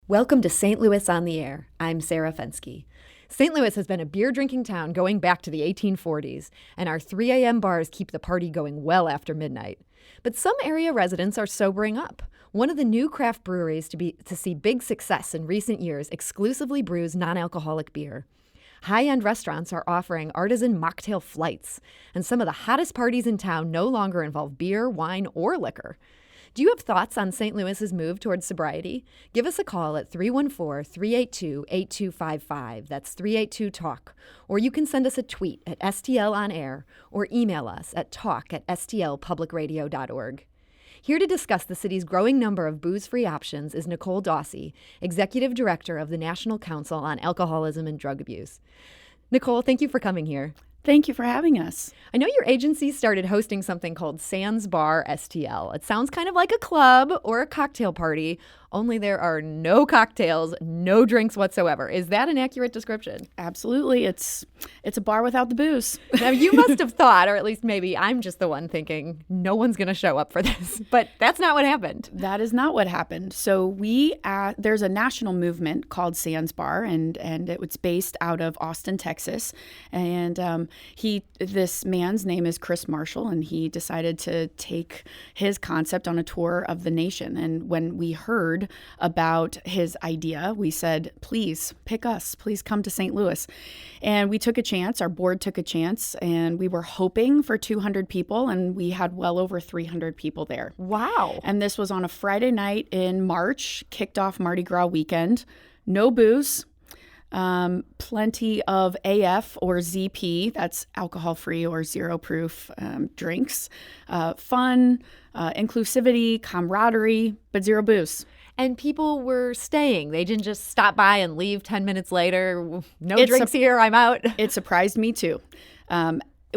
Welcome to St. Louis on the Air. I'm Sarah Fensky. St. Louis has been a beer-drinking town going back to the 1840s, and our 3 a.m. bars keep the party going well after midnight. But some area residents are sobering up. One of the new craft breweries to see big success in recent years exclusively brews non-alcoholic beer. High-end restaurants are offering artisan mocktail flights, and some of the hottest parties in town no longer involve beer, wine, or liquor. Do you have thoughts on St. Louis's move towards sobriety? Give us a call at 314-382-8255. That's 382-TALK. Or you can send us a tweet at STL On Air or email us at talk@stlpublicradio.org. Here to discuss the city's growing number of booze-free options is Nicole Dawsey, Executive Director of the National Council on Alcoholism and Drug Abuse. Nicole, thank you for coming here. Thank you for having us. I know your agency started hosting something called Sans Bar STL. It sounds kind of like a club or a cocktail party, only there are no cocktails, no drinks whatsoever. Is that an accurate description? Absolutely. It's a bar without the booze. Now, you must have thought, or at least maybe I'm just the one thinking, no one's going to show up for this. But that's not what happened. That is not what happened. So there's a national movement called Sans Bar, and it's based out of Austin, Texas. And this man's name is Chris Marshall, and he decided to take his concept on a tour of the nation. And when we heard about his idea, we said, please pick us, please come to St. Louis. And we took a chance, our board took a chance, and we were hoping for 200 people, and we had well over 300 people there. Wow. And this was on a Friday night in March, kicked off Mardi Gras weekend. No booze. Plenty of AF or ZP, that's alcohol-free or zero-proof drinks. Fun, inclusivity, camaraderie, but zero booze. And people were staying. They didn't just stop by and leave 10 minutes later. No drinks here, I'm out. It surprised me too.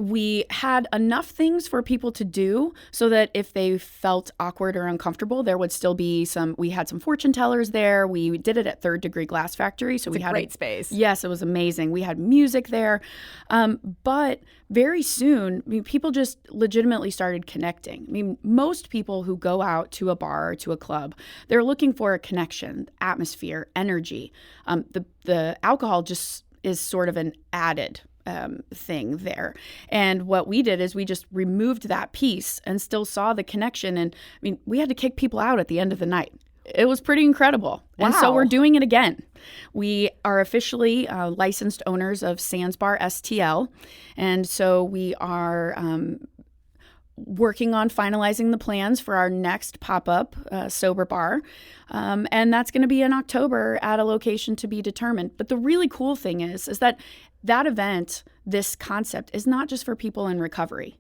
We had enough things for people to do so that if they felt awkward or uncomfortable, there would still be we had some fortune tellers there. We did it at Third Degree Glass Factory. So we had a great space. Yes, it was amazing. We had music there. But very soon, people just legitimately started connecting. Most people who go out to a bar or to a club, they're looking for a connection, atmosphere, energy. The alcohol just is sort of an added thing there. And what we did is we just removed that piece and still saw the connection. And we had to kick people out at the end of the night. It was pretty incredible. Wow. And so we're doing it again. We are officially licensed owners of Sans Bar STL. And so we are working on finalizing the plans for our next pop-up sober bar. And that's going to be in October at a location to be determined. But the really cool thing is that event, this concept, is not just for people in recovery.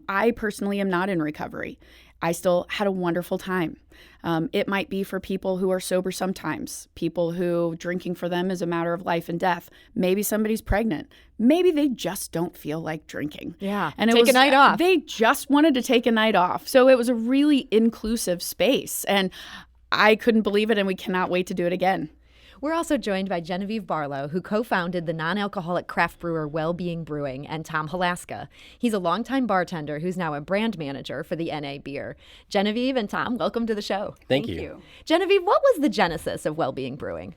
I personally am not in recovery. I still had a wonderful time. It might be for people who are sober sometimes, people who drinking for them is a matter of life and death. Maybe somebody's pregnant. Maybe they just don't feel like drinking. Yeah, and take a night off. They just wanted to take a night off. So it was a really inclusive space. And I couldn't believe it, and we cannot wait to do it again. We're also joined by Genevieve Barlow, who co-founded the non-alcoholic craft brewer Wellbeing Brewing, and Tom Halaska. He's a longtime bartender who's now a brand manager for the NA Beer. Genevieve and Tom, welcome to the show. Thank you. Genevieve, what was the genesis of Wellbeing Brewing?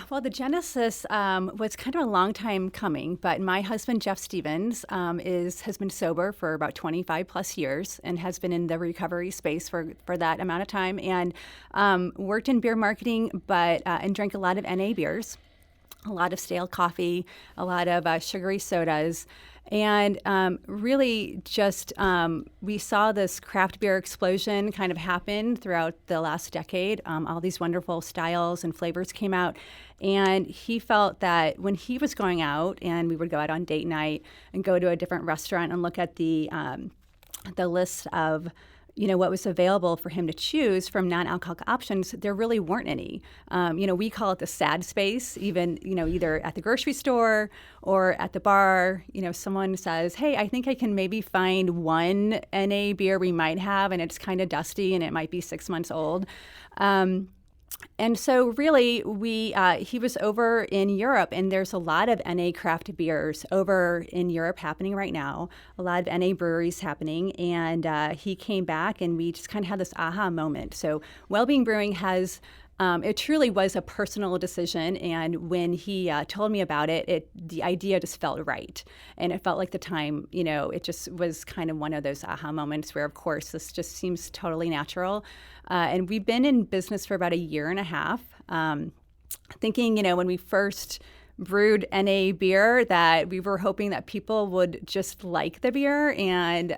Well, the genesis was kind of a long time coming, but my husband, Jeff Stevens, has been sober for about 25 plus years and has been in the recovery space for that amount of time, and worked in beer marketing, and drank a lot of NA beers, a lot of stale coffee, a lot of sugary sodas. And really just we saw this craft beer explosion kind of happen throughout the last decade. All these wonderful styles and flavors came out. And he felt that when he was going out, and we would go out on date night and go to a different restaurant and look at the list of what was available for him to choose from non-alcoholic options, there really weren't any. We call it the sad space, even, either at the grocery store or at the bar, someone says, hey, I think I can maybe find one NA beer we might have, and it's kind of dusty and it might be 6 months old. And so really he was over in Europe, and there's a lot of NA craft beers over in Europe happening right now, a lot of NA breweries happening. And he came back, and we just kind of had this aha moment. So Wellbeing Brewing has it truly was a personal decision. And when he told me about it, the idea just felt right. And it felt like the time, it just was kind of one of those aha moments where, of course, this just seems totally natural. And we've been in business for about a year and a half. Thinking, when we first brewed NA beer, that we were hoping that people would just like the beer. And,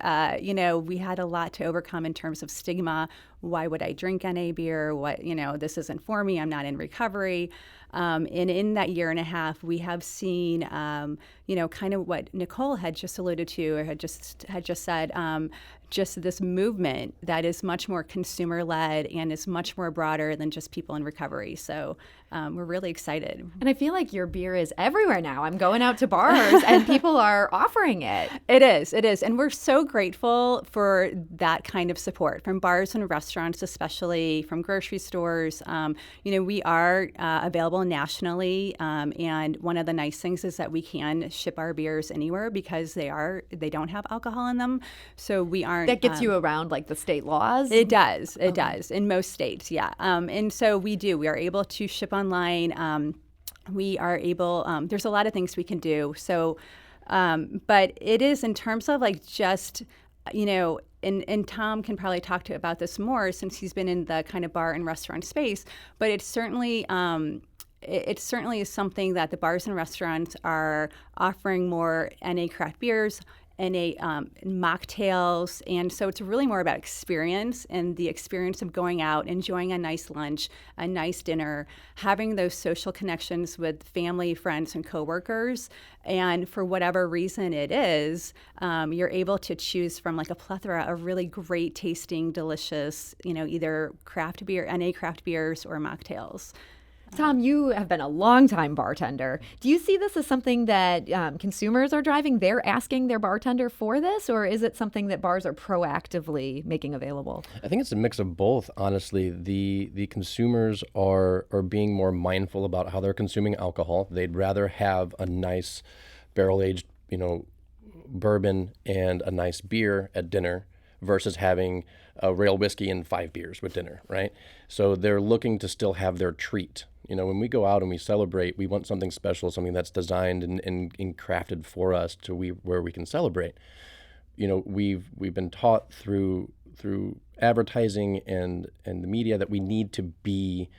we had a lot to overcome in terms of stigma. Why would I drink NA beer? This isn't for me. I'm not in recovery. And in that year and a half, we have seen, kind of what Nicole had just alluded to, or had just said, just this movement that is much more consumer-led and is much more broader than just people in recovery. So we're really excited. And I feel like your beer is everywhere now. I'm going out to bars and people are offering it. It is. And we're so grateful for that kind of support from bars and restaurants, especially from grocery stores. We are available nationally. And one of the nice things is that we can ship our beers anywhere because they don't have alcohol in them. So we aren't. That gets you around like the state laws? It does. It does. In most states, yeah. And so we are able to ship online. We are able, there's a lot of things we can do. So, but it is in terms of like just, and Tom can probably talk about this more since he's been in the kind of bar and restaurant space, but it's certainly, it certainly is something that the bars and restaurants are offering more NA craft beers, NA mocktails. And so it's really more about experience and the experience of going out, enjoying a nice lunch, a nice dinner, having those social connections with family, friends, and coworkers. And for whatever reason it is, you're able to choose from like a plethora of really great tasting, delicious, either craft beer, NA craft beers or mocktails. Tom, you have been a longtime bartender. Do you see this as something that consumers are driving? They're asking their bartender for this, or is it something that bars are proactively making available? I think it's a mix of both, honestly. The consumers are being more mindful about how they're consuming alcohol. They'd rather have a nice barrel-aged, bourbon and a nice beer at dinner versus having a rail whiskey and 5 beers with dinner, right? So they're looking to still have their treat. When we go out and we celebrate, we want something special, something that's designed and crafted for us where we can celebrate. We've been taught through advertising and the media that we need to be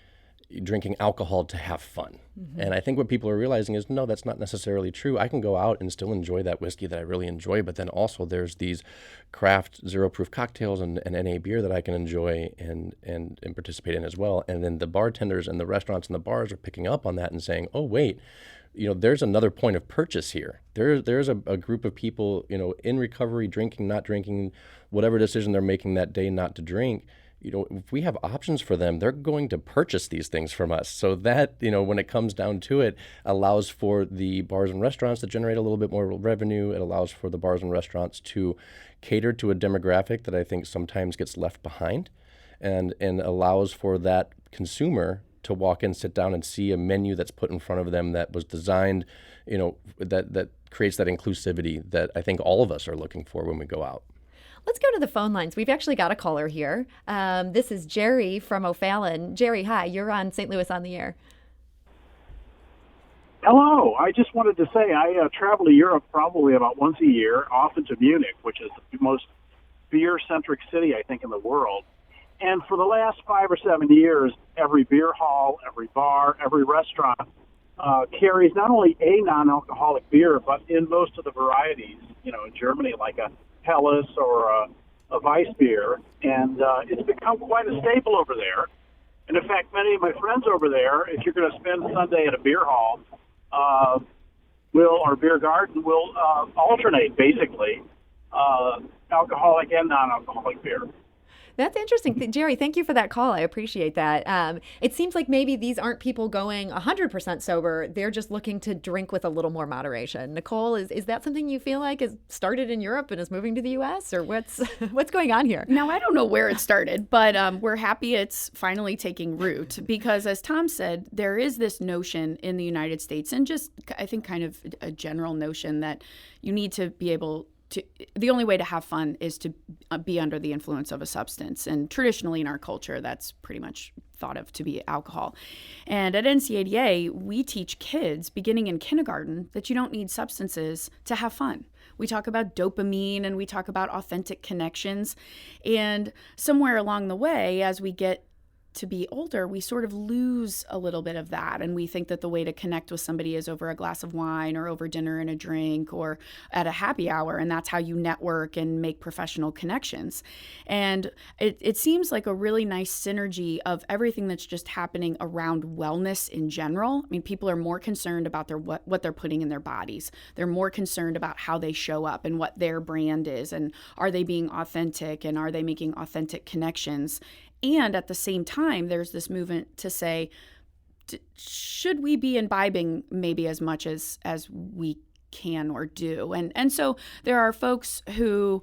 drinking alcohol to have fun. Mm-hmm. And I think what people are realizing is, no, that's not necessarily true. I can go out and still enjoy that whiskey that I really enjoy, but then also there's these craft zero-proof cocktails and NA beer that I can enjoy and participate in as well. And then the bartenders and the restaurants and the bars are picking up on that and saying, oh, wait, there's another point of purchase here. There's a group of people, in recovery, drinking, not drinking, whatever decision they're making that day not to drink. If we have options for them, they're going to purchase these things from us. So that, when it comes down to it, allows for the bars and restaurants to generate a little bit more revenue. It allows for the bars and restaurants to cater to a demographic that I think sometimes gets left behind, and allows for that consumer to walk in, sit down, and see a menu that's put in front of them that was designed, that creates that inclusivity that I think all of us are looking for when we go out. Let's go to the phone lines. We've actually got a caller here. This is Jerry from O'Fallon. Jerry, hi. You're on St. Louis on the Air. Hello. I just wanted to say I travel to Europe probably about once a year, often to Munich, which is the most beer-centric city, I think, in the world. And for the last 5 or 7 years, every beer hall, every bar, every restaurant carries not only a non-alcoholic beer, but in most of the varieties, in Germany, like a Helles or a Weiss beer, and it's become quite a staple over there. And in fact, many of my friends over there, if you're going to spend Sunday at a beer hall, or beer garden, will alternate basically alcoholic and non-alcoholic beer. That's interesting. Jerry, thank you for that call. I appreciate that. It seems like maybe these aren't people going 100% sober. They're just looking to drink with a little more moderation. Nicole, is that something you feel like is started in Europe and is moving to the U.S., or what's going on here? Now, I don't know where it started, but we're happy it's finally taking root because, as Tom said, there is this notion in the United States, and just I think kind of a general notion that you need to be able the only way to have fun is to be under the influence of a substance. And traditionally in our culture, that's pretty much thought of to be alcohol. And at NCADA, we teach kids beginning in kindergarten that you don't need substances to have fun. We talk about dopamine and we talk about authentic connections. And somewhere along the way, as we get to be older, we sort of lose a little bit of that. And we think that the way to connect with somebody is over a glass of wine or over dinner and a drink or at a happy hour. And that's how you network and make professional connections. And it seems like a really nice synergy of everything that's just happening around wellness in general. I mean, people are more concerned about what they're putting in their bodies. They're more concerned about how they show up and what their brand is. And are they being authentic and are they making authentic connections? And at the same time, there's this movement to say, should we be imbibing maybe as much as we can or do? And so there are folks who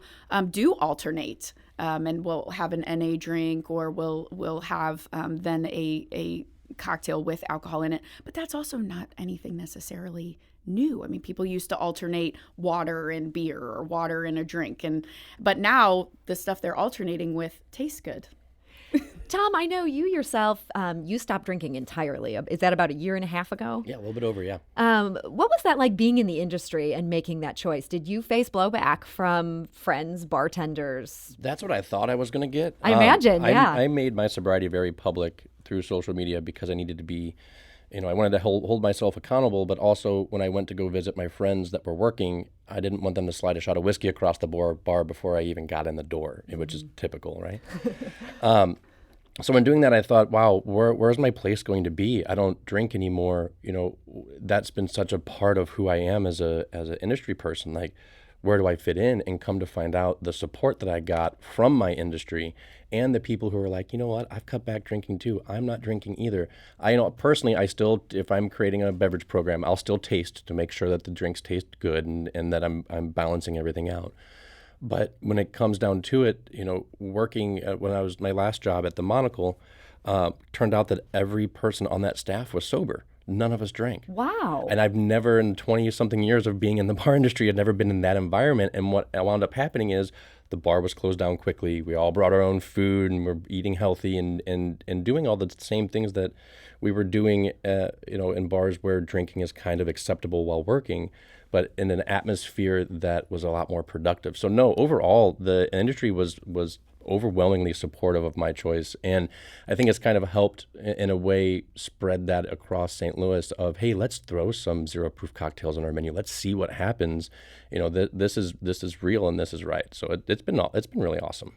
do alternate and will have an NA drink or will have then a cocktail with alcohol in it. But that's also not anything necessarily new. I mean, people used to alternate water and beer or water and a drink. But now the stuff they're alternating with tastes good. Tom, I know you yourself, you stopped drinking entirely. Is that about a year and a half ago? Yeah, a little bit over, yeah. What was that like being in the industry and making that choice? Did you face blowback from friends, bartenders? That's what I thought I was going to get. I imagine, yeah. I made my sobriety very public through social media because I needed to be, I wanted to hold myself accountable, but also when I went to go visit my friends that were working, I didn't want them to slide a shot of whiskey across the bar before I even got in the door, which is typical, right? So when doing that, I thought, wow, where's my place going to be? I don't drink anymore. That's been such a part of who I am as an industry person. Like, where do I fit in? And come to find out the support that I got from my industry and the people who are like, you know what, I've cut back drinking too. I'm not drinking either. Personally, I still, if I'm creating a beverage program, I'll still taste to make sure that the drinks taste good and that I'm balancing everything out. But when it comes down to it, working when I was my last job at the Monocle, turned out that every person on that staff was sober. None of us drank. Wow. And I've never, in 20-something years of being in the bar industry, I'd never been in that environment. And what wound up happening is the bar was closed down quickly. We all brought our own food and we're eating healthy and doing all the same things that we were doing, in bars where drinking is kind of acceptable while working, but in an atmosphere that was a lot more productive. So no, overall, the industry was overwhelmingly supportive of my choice. And I think it's kind of helped in a way spread that across St. Louis of, hey, let's throw some zero proof cocktails on our menu. Let's see what happens. This is real and this is right. So it's been really awesome.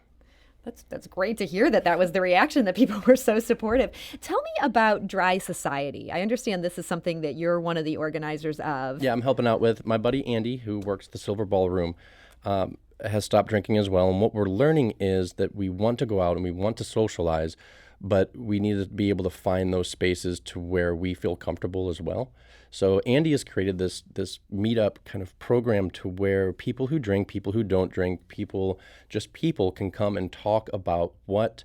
That's great to hear that was the reaction, that people were so supportive. Tell me about Dry Society. I understand this is something that you're one of the organizers of. Yeah, I'm helping out with my buddy Andy, who works the Silver Ballroom. Has stopped drinking as well. And what we're learning is that we want to go out and we want to socialize, but we need to be able to find those spaces to where we feel comfortable as well. So Andy has created this meetup kind of program to where people who drink, people who don't drink, people can come and talk about what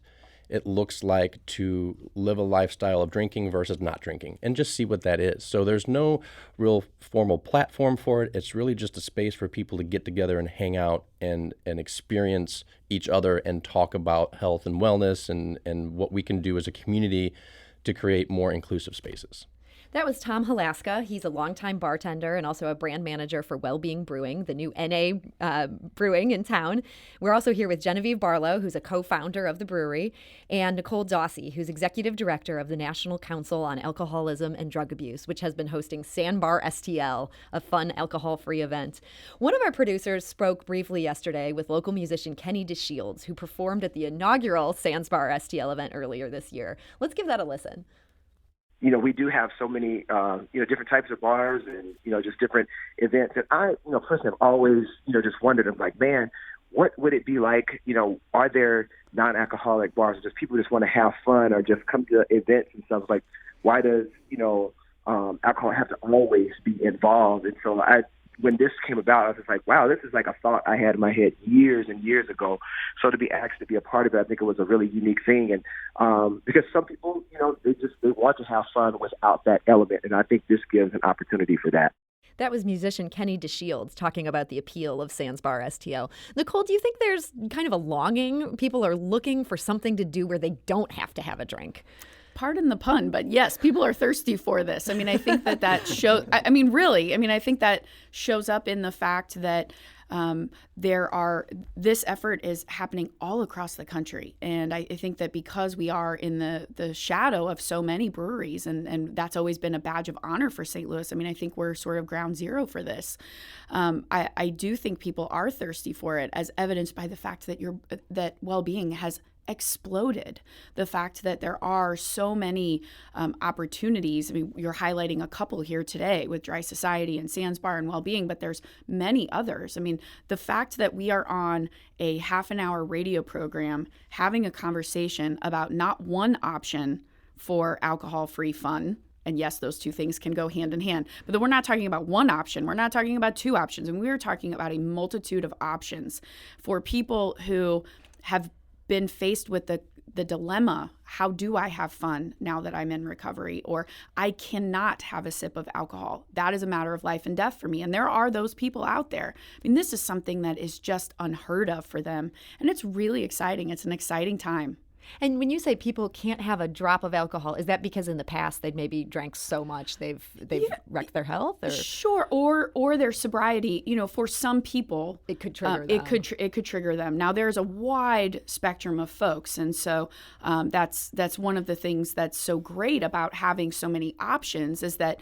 it looks like to live a lifestyle of drinking versus not drinking and just see what that is. So there's no real formal platform for it. It's really just a space for people to get together and hang out and experience each other and talk about health and wellness and what we can do as a community to create more inclusive spaces. That was Tom Halaska. He's a longtime bartender and also a brand manager for Wellbeing Brewing, the new NA brewing in town. We're also here with Genevieve Barlow, who's a co-founder of the brewery, and Nicole Dawsey, who's executive director of the National Council on Alcoholism and Drug Abuse, which has been hosting Sandbar STL, a fun alcohol-free event. One of our producers spoke briefly yesterday with local musician Kenny DeShields, who performed at the inaugural Sandbar STL event earlier this year. Let's give that a listen. We do have so many, different types of bars and, just different events. And I, personally have always, just wondered, I'm like, man, what would it be like, are there non-alcoholic bars or just people just want to have fun or just come to events and stuff? Like, why does, alcohol have to always be involved? And so when this came about, I was just like, wow, this is like a thought I had in my head years and years ago. So to be asked to be a part of it, I think it was a really unique thing. And because some people, they want to have fun without that element. And I think this gives an opportunity for that. That was musician Kenny DeShields talking about the appeal of Sands Bar STL. Nicole, do you think there's kind of a longing? People are looking for something to do where they don't have to have a drink. Pardon the pun, but yes, people are thirsty for this. I mean, I think that shows, I think that shows up in the fact that this effort is happening all across the country. And I think that because we are in the shadow of so many breweries, and that's always been a badge of honor for St. Louis. I mean, I think we're sort of ground zero for this. I do think people are thirsty for it, as evidenced by the fact that well-being has exploded. The fact that there are so many opportunities. I mean, you're highlighting a couple here today with Dry Society and Sands Bar and Wellbeing, but there's many others. I mean, the fact that we are on a half-an-hour radio program having a conversation about not one option for alcohol-free fun. And yes, those two things can go hand in hand. But then we're not talking about one option. We're not talking about two options. And we're talking about a multitude of options for people who have been faced with the dilemma, how do I have fun now that I'm in recovery? Or I cannot have a sip of alcohol. That is a matter of life and death for me. And there are those people out there. I mean, this is something that is just unheard of for them. And it's really exciting. It's an exciting time. And when you say people can't have a drop of alcohol, is that because in the past they'd maybe drank so much they've wrecked their health? Or? Sure, or their sobriety. You know, for some people, it could trigger them. It could trigger them. Now, there's a wide spectrum of folks, and so that's one of the things that's so great about having so many options is that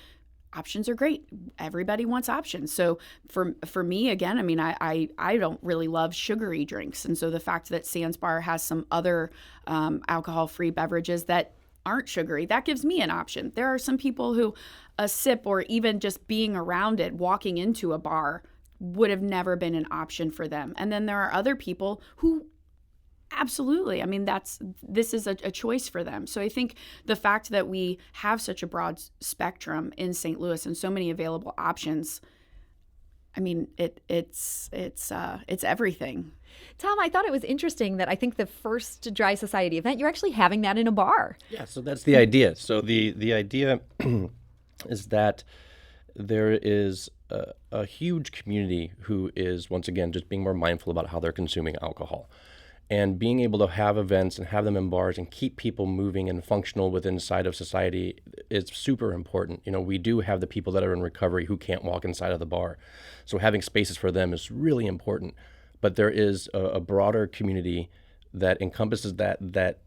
options are great. Everybody wants options. So for me, again, I mean, I don't really love sugary drinks. And so the fact that Sands Bar has some other alcohol-free beverages that aren't sugary, that gives me an option. There are some people who a sip or even just being around it, walking into a bar, would have never been an option for them. And then there are other people who absolutely. I mean, this is a choice for them. So I think the fact that we have such a broad spectrum in St. Louis and so many available options, I mean, it's everything. Tom, I thought it was interesting that I think the first Dry Society event, you're actually having that in a bar. Yeah, so that's the idea. So the idea is that there is a huge community who is, once again, just being more mindful about how they're consuming alcohol. And being able to have events and have them in bars and keep people moving and functional within inside of society is super important. You know, we do have the people that are in recovery who can't walk inside of the bar. So having spaces for them is really important. But there is a broader community that encompasses that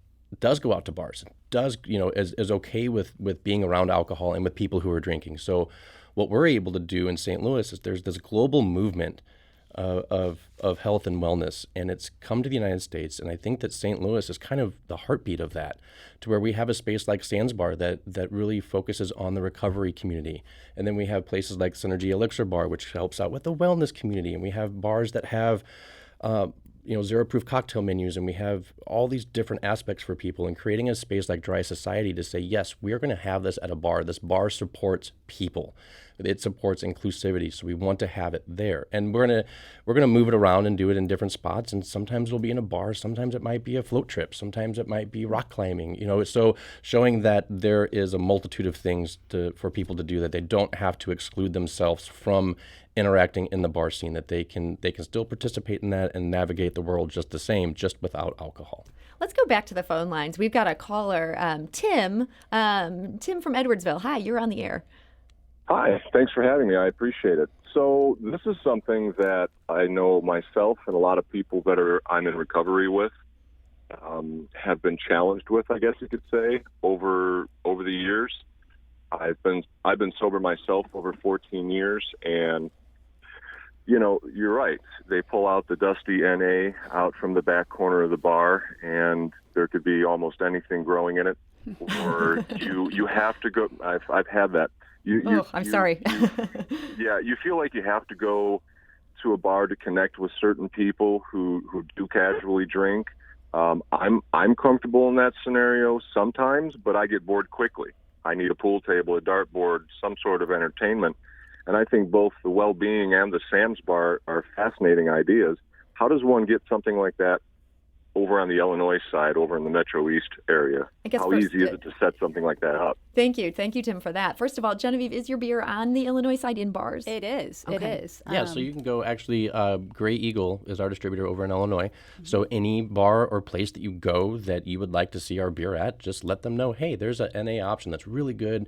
does go out to bars, does, you know, is okay with being around alcohol and with people who are drinking. So what we're able to do in St. Louis is there's this global movement of health and wellness, and it's come to the United States, and I think that St. Louis is kind of the heartbeat of that, to where we have a space like Sands Bar that really focuses on the recovery community, and then we have places like Synergy Elixir Bar, which helps out with the wellness community, and we have bars that have zero proof cocktail menus, and we have all these different aspects for people, and creating a space like Dry Society to say, yes, we are going to have this at a bar. This bar supports people. It supports inclusivity, so we want to have it there. And we're gonna move it around and do it in different spots, and sometimes we'll be in a bar, sometimes it might be a float trip, sometimes it might be rock climbing, you know, so showing that there is a multitude of things for people to do, that they don't have to exclude themselves from interacting in the bar scene, that they can still participate in that and navigate the world just the same, just without alcohol. Let's go back to the phone lines. We've got a caller, Tim from Edwardsville. Hi, you're on the air. Hi, thanks for having me. I appreciate it. So this is something that I know myself and a lot of people that I'm in recovery with have been challenged with, I guess you could say, over the years. I've been sober myself over 14 years, and you know, you're right. They pull out the dusty NA out from the back corner of the bar, and there could be almost anything growing in it, or you have to go. I've had that. I'm sorry. You feel like you have to go to a bar to connect with certain people who do casually drink. I'm comfortable in that scenario sometimes, but I get bored quickly. I need a pool table, a dartboard, some sort of entertainment. And I think both the Wellbeing and the Sands Bar are fascinating ideas. How does one get something like that over on the Illinois side, over in the Metro East area? I guess How first, easy is it to set something like that up? Thank you, Tim, for that. First of all, Genevieve, is your beer on the Illinois side in bars? It is. It Okay. is. Yeah, so you can go actually, Gray Eagle is our distributor over in Illinois. So any bar or place that you go that you would like to see our beer at, just let them know, hey, there's a NA option that's really good.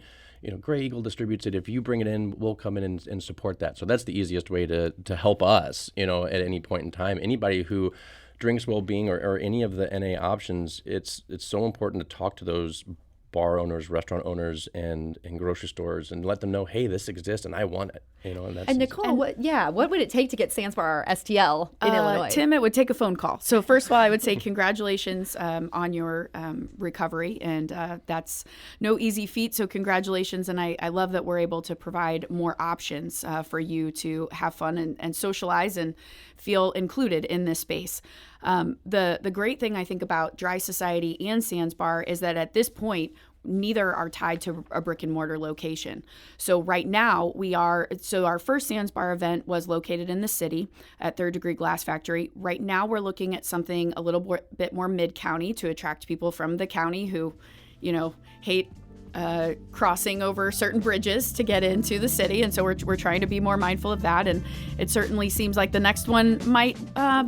Gray Eagle distributes it. If you bring it in, we'll come in and support that. So that's the easiest way to help us, at any point in time. Anybody who drinks well-being or any of the NA options, it's so important to talk to those bar owners, restaurant owners, and grocery stores, and let them know, hey, this exists, and I want it. And Nicole, what would it take to get Sandsbar STL in Illinois? Tim, it would take a phone call. So first of all, I would say congratulations on your recovery, and that's no easy feat. So congratulations, and I love that we're able to provide more options for you to have fun and socialize and feel included in this space. The great thing I think about Dry Society and Sandsbar is that at this point, neither are tied to a brick and mortar location. So right now our first Sandsbar event was located in the city at Third Degree Glass Factory. Right now we're looking at something a little bit more mid-county to attract people from the county who, hate crossing over certain bridges to get into the city, and so we're trying to be more mindful of that. And it certainly seems like the next one might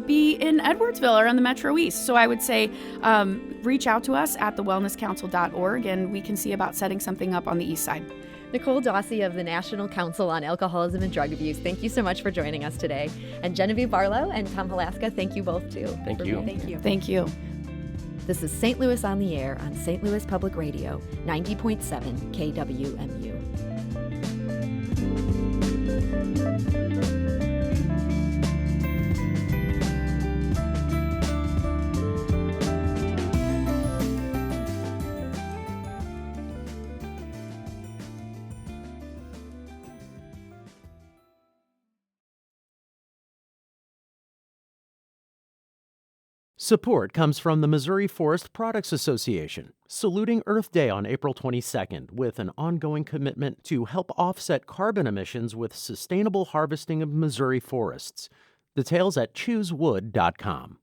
be in Edwardsville or on the Metro East. So I would say reach out to us at thewellnesscouncil.org, and we can see about setting something up on the east side. Nicole Dawsey of the National Council on Alcoholism and Drug Abuse, thank you so much for joining us today. And Genevieve Barlow and Tom Halaska, thank you both too. Thank you. Thank you. This is St. Louis on the Air on St. Louis Public Radio, 90.7 KWMU. Support comes from the Missouri Forest Products Association, saluting Earth Day on April 22nd with an ongoing commitment to help offset carbon emissions with sustainable harvesting of Missouri forests. Details at choosewood.com.